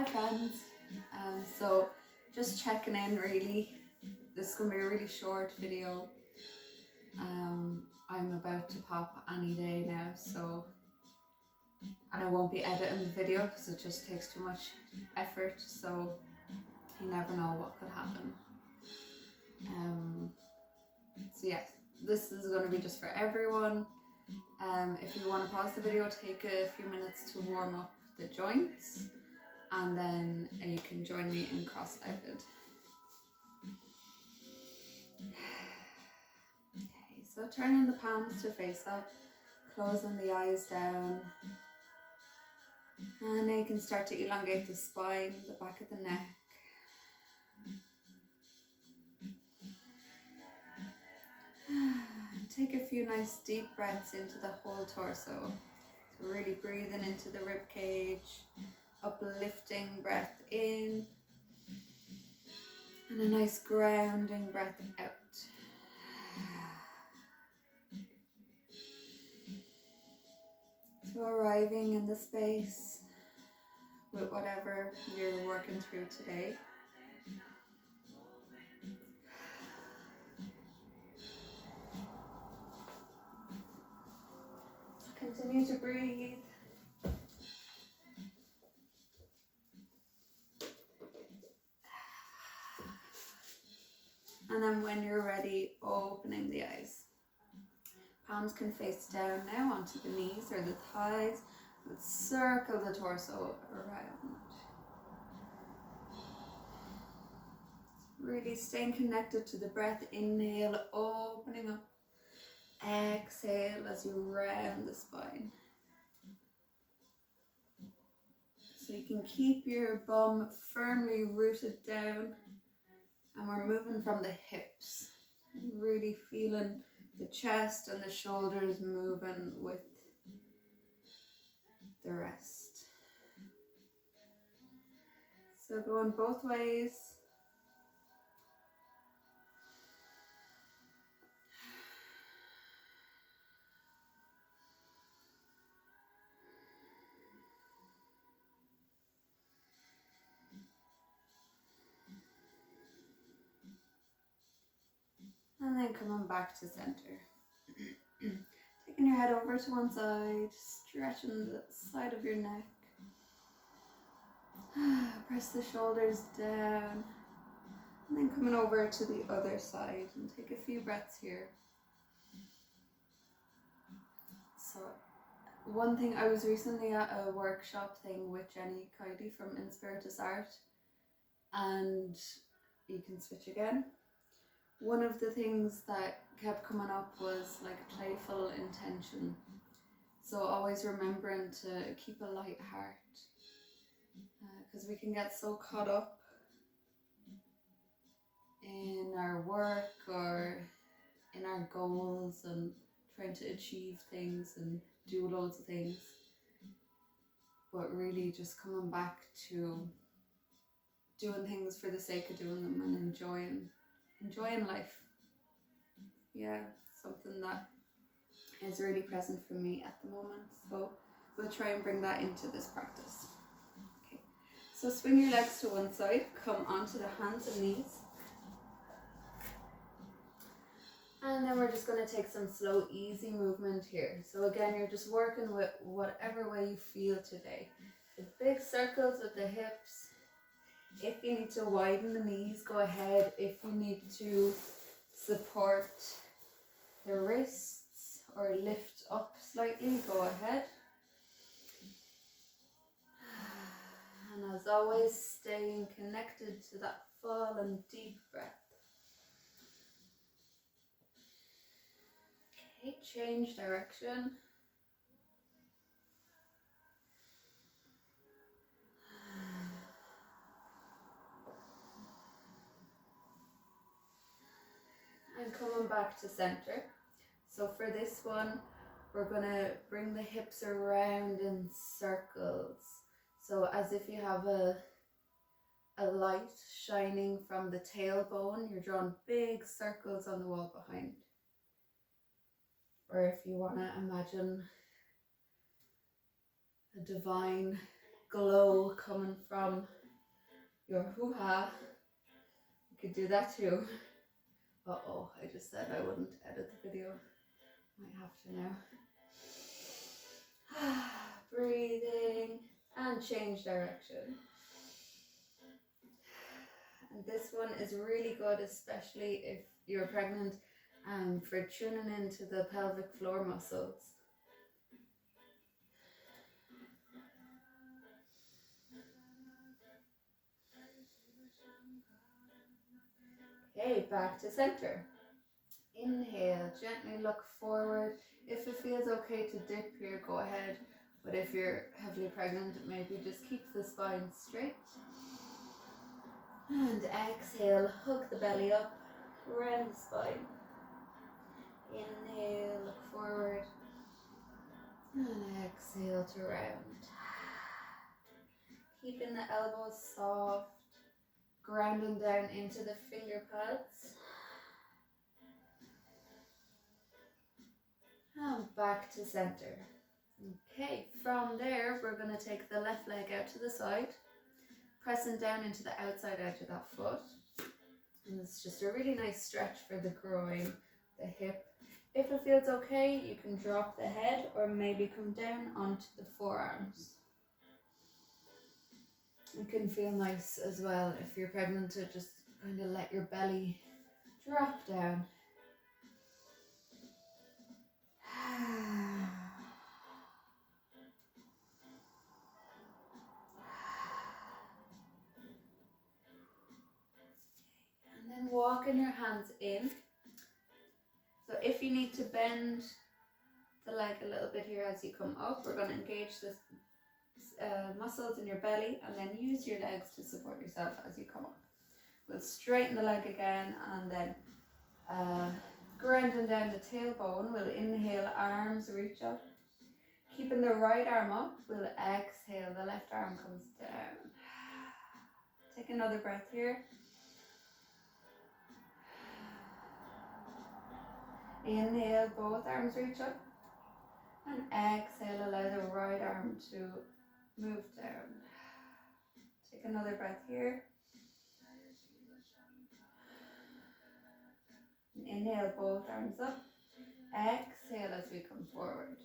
Hi friends, so just checking in really. This is going to be a really short video. I'm about to pop any day now, and I won't be editing the video because it just takes too much effort, so you never know what could happen. So yes, this is going to be just for everyone. If you want to pause the video, take a few minutes to warm up the joints, and then you can join me in cross-legged. Okay, so turning the palms to face up, closing the eyes down, and then you can start to elongate the spine, the back of the neck. Take a few nice deep breaths into the whole torso. So really breathing into the rib cage, uplifting breath in, and a nice grounding breath out. So arriving in the space with whatever you're working through today. Continue to breathe. And then when you're ready, opening the eyes. Palms can face down now onto the knees or the thighs. Let's circle the torso around. Really staying connected to the breath. Inhale, opening up. Exhale as you round the spine. So you can keep your bum firmly rooted down. And we're moving from the hips. Really feeling the chest and the shoulders moving with the rest. So going both ways. And then coming back to center. Taking your head over to one side, stretching the side of your neck. Press the shoulders down. And then coming over to the other side and take a few breaths here. So one thing, I was recently at a workshop thing with Jenny Coady from Inspiritus Art, and you can switch again. One of the things that kept coming up was like playful intention. So always remembering to keep a light heart, because we can get so caught up in our work or in our goals and trying to achieve things and do loads of things, but really just coming back to doing things for the sake of doing them and enjoying life. Yeah, something that is really present for me at the moment, so we'll try and bring that into this practice. Okay, so swing your legs to one side, come onto the hands and knees, and then we're just going to take some slow, easy movement here. So again, you're just working with whatever way you feel today. The big circles with the hips. If you need to widen the knees, go ahead. If you need to support the wrists or lift up slightly, go ahead. And as always, staying connected to that full and deep breath. Okay, change direction. And coming back to center. So for this one, we're going to bring the hips around in circles. So as if you have a light shining from the tailbone, you're drawing big circles on the wall behind. Or if you want to imagine a divine glow coming from your hoo-ha. You could do that too. Uh-oh, I just said I wouldn't edit the video. Might have to now. Breathing and change direction. And this one is really good, especially if you're pregnant, for tuning into the pelvic floor muscles. Okay, back to center. Inhale, gently look forward. If it feels okay to dip here, go ahead. But if you're heavily pregnant, maybe just keep the spine straight. And exhale, hug the belly up, round the spine. Inhale, look forward. And exhale to round. Keeping the elbows soft, grounding down into the finger pads. And back to center. Okay, from there we're going to take the left leg out to the side, pressing down into the outside edge of that foot. And it's just a really nice stretch for the groin, the hip. If it feels okay, you can drop the head or maybe come down onto the forearms. It can feel nice as well if you're pregnant to just kind of let your belly drop down. And then walking your hands in. So if you need to bend the leg a little bit here as you come up, we're going to engage the muscles in your belly and then use your legs to support yourself as you come up. We'll straighten the leg again and then grounding down the tailbone. We'll inhale, arms reach up. Keeping the right arm up, we'll exhale, the left arm comes down. Take another breath here. Inhale, both arms reach up. And exhale, allow the right arm to move down. Take another breath here. And inhale, both arms up. Exhale as we come forward.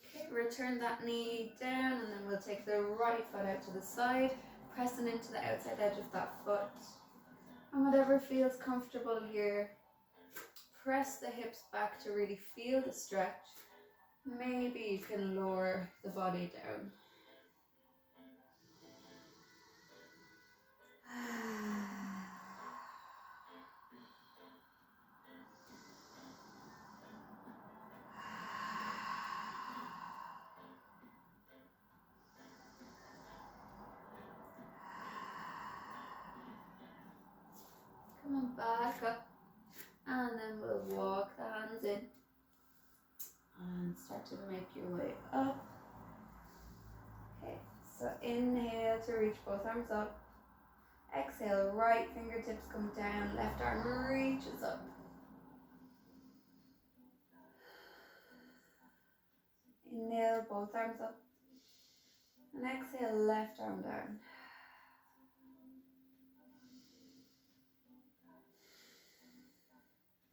Okay, return that knee down and then we'll take the right foot out to the side, pressing into the outside edge of that foot. And whatever feels comfortable here, press the hips back to really feel the stretch. Maybe you can lower the body down. Come on, back up. And then we'll walk the hands in. And start to make your way up. Okay, so inhale to reach both arms up. Exhale, right fingertips come down, left arm reaches up. Inhale, both arms up. And exhale, left arm down.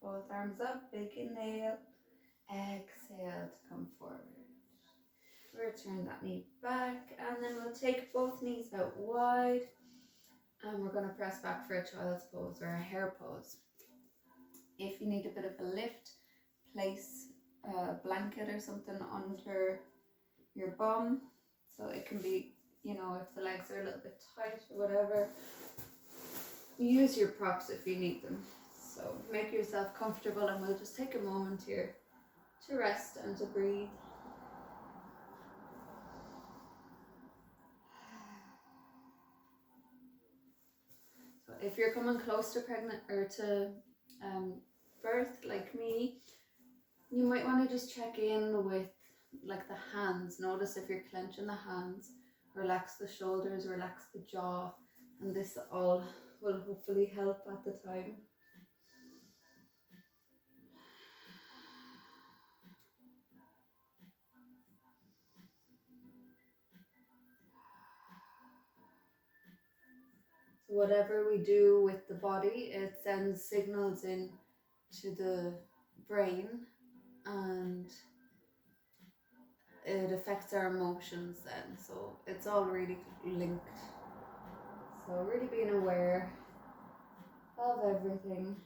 Both arms up, big inhale. Exhale to come forward. Return that knee back and then we'll take both knees out wide and we're going to press back for a child's pose or a hare pose. If you need a bit of a lift, place a blanket or something under your bum so it can be, you know, if the legs are a little bit tight or whatever, use your props if you need them. So make yourself comfortable and we'll just take a moment here to rest and to breathe. So if you're coming close to pregnant or to birth like me, you might want to just check in with like the hands. Notice if you're clenching the hands, relax the shoulders, relax the jaw, and this all will hopefully help at the time. So whatever we do with the body, it sends signals in to the brain, and it affects our emotions then. So it's all really linked. So really being aware of everything.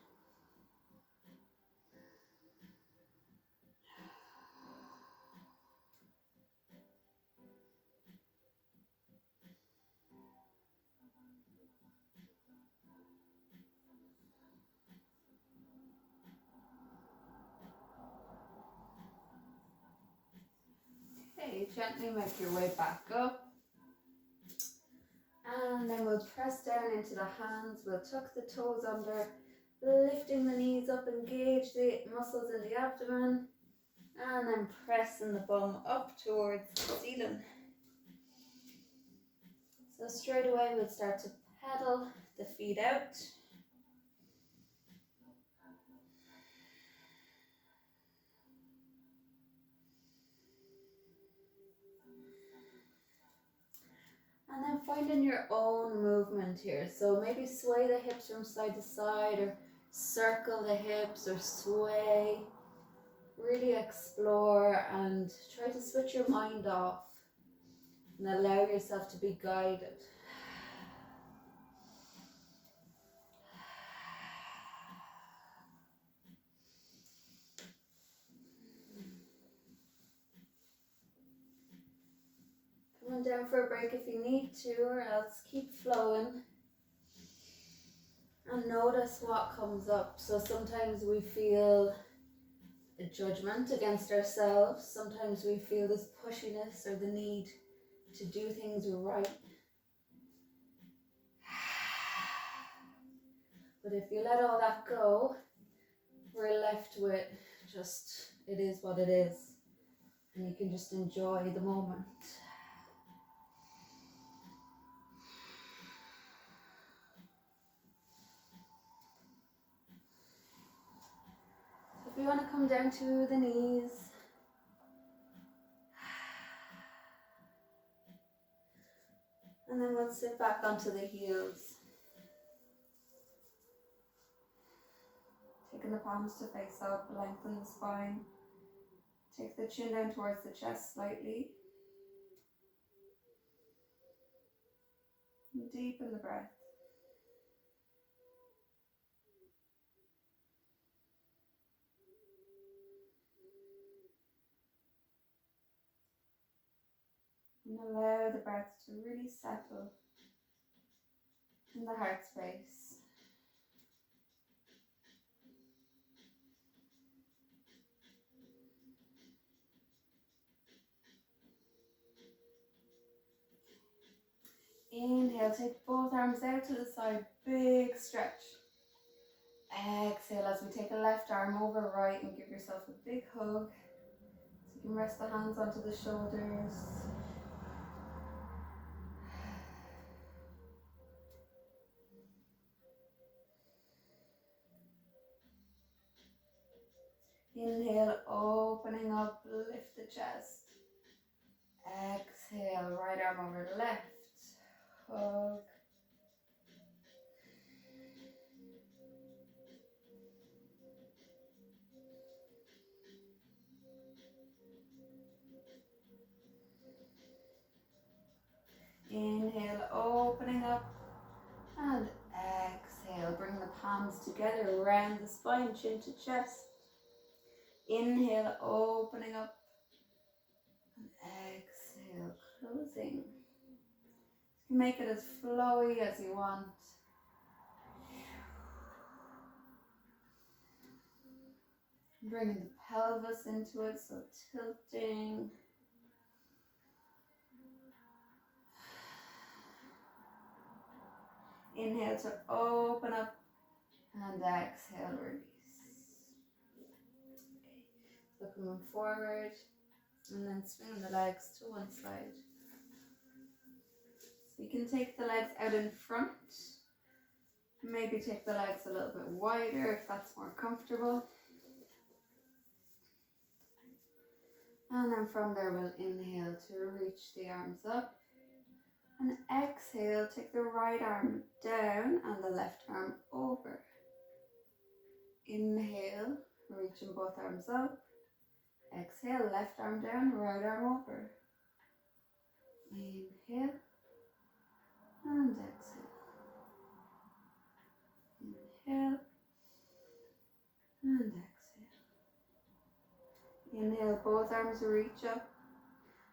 Okay, gently make your way back up. And then we'll press down into the hands. We'll tuck the toes under, lifting the knees up, engage the muscles in the abdomen. And then pressing the bum up towards the ceiling. So straight away we'll start to pedal the feet out. And then finding your own movement here. So maybe sway the hips from side to side, or circle the hips, or sway. Really explore and try to switch your mind off and allow yourself to be guided. Come down for a break if you need to, or else keep flowing. And notice what comes up. So sometimes we feel a judgment against ourselves. Sometimes we feel this pushiness or the need to do things right. But if you let all that go, we're left with just, it is what it is. And you can just enjoy the moment. If you want to come down to the knees, and then we'll sit back onto the heels, taking the palms to face up, lengthen the spine, take the chin down towards the chest slightly, and deepen the breath. And allow the breath to really settle in the heart space. Inhale, take both arms out to the side, big stretch. Exhale as we take a left arm over right and give yourself a big hug. So you can rest the hands onto the shoulders. Inhale, opening up, lift the chest. Exhale, right arm over left, hug. Inhale, opening up, and exhale, bring the palms together around the spine, chin to chest. Inhale, opening up, and exhale, closing. You can make it as flowy as you want. Bringing the pelvis into it, so tilting. Inhale to open up, and exhale, release. Okay, so coming forward, and then swinging the legs to one side. So you can take the legs out in front. Maybe take the legs a little bit wider if that's more comfortable. And then from there we'll inhale to reach the arms up. And exhale, take the right arm down and the left arm over. Inhale, reaching both arms up. Exhale, left arm down, right arm over. Inhale and exhale. Inhale and exhale. Inhale, both arms reach up.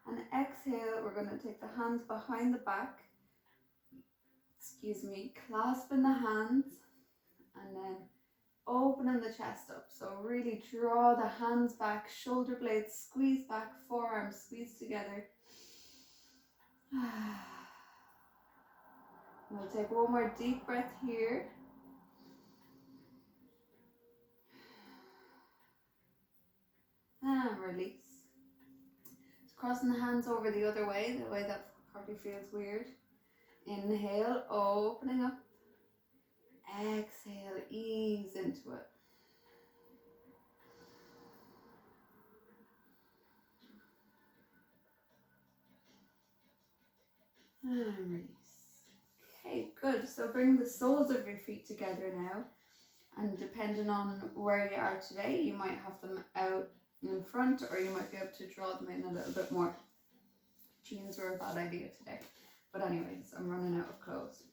And exhale, we're going to take the hands behind the back. Clasping the hands and then opening the chest up. So really draw the hands back, shoulder blades squeeze back, forearms squeeze together. We'll take one more deep breath here. And release. Just crossing the hands over the other way, the way that probably feels weird. Inhale, opening up. Exhale, ease into it. And release. Okay, good. So bring the soles of your feet together now. And depending on where you are today, you might have them out in front or you might be able to draw them in a little bit more. Jeans were a bad idea today. But anyways, I'm running out of clothes.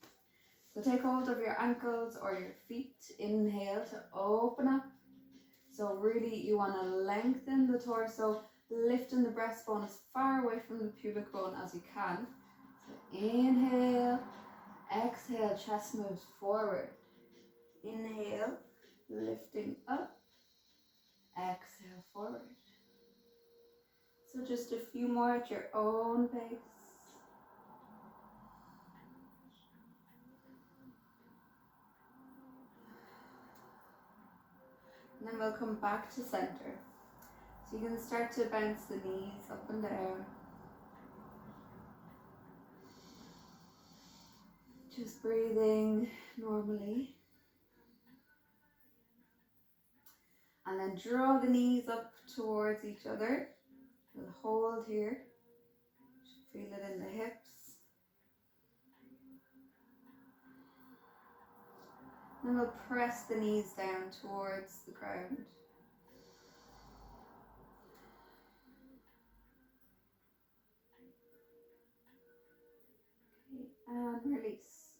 So take hold of your ankles or your feet. Inhale to open up. So really you want to lengthen the torso, lifting the breastbone as far away from the pubic bone as you can. So inhale, exhale, chest moves forward. Inhale, lifting up, exhale forward. So just a few more at your own pace. And then we'll come back to center. So you can start to bounce the knees up and down. Just breathing normally. And then draw the knees up towards each other. We'll hold here. Feel it in the hips. And we'll press the knees down towards the ground. Okay, and release.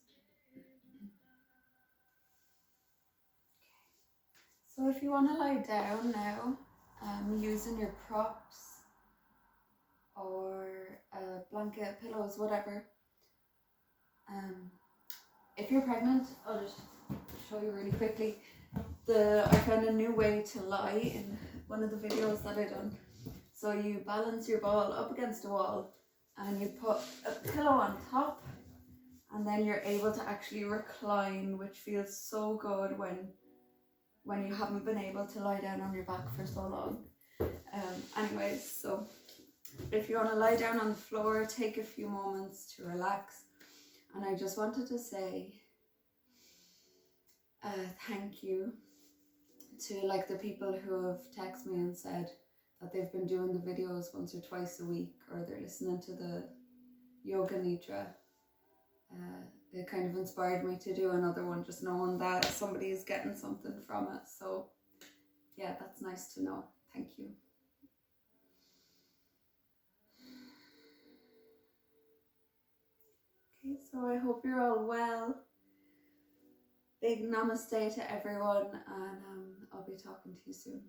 So if you want to lie down now, using your props or a blanket, pillows, whatever. If you're pregnant, I'll just show you really quickly. I found a new way to lie in one of the videos that I done. So you balance your ball up against a wall and you put a pillow on top and then you're able to actually recline, which feels so good when you haven't been able to lie down on your back for so long. Anyways, so if you want to lie down on the floor, take a few moments to relax. And I just wanted to say thank you to like the people who have texted me and said that they've been doing the videos once or twice a week, or they're listening to the Yoga Nidra. It kind of inspired me to do another one, just knowing that somebody is getting something from it. So yeah, that's nice to know. Thank you. Okay, so I hope you're all well. Big namaste to everyone, and I'll be talking to you soon.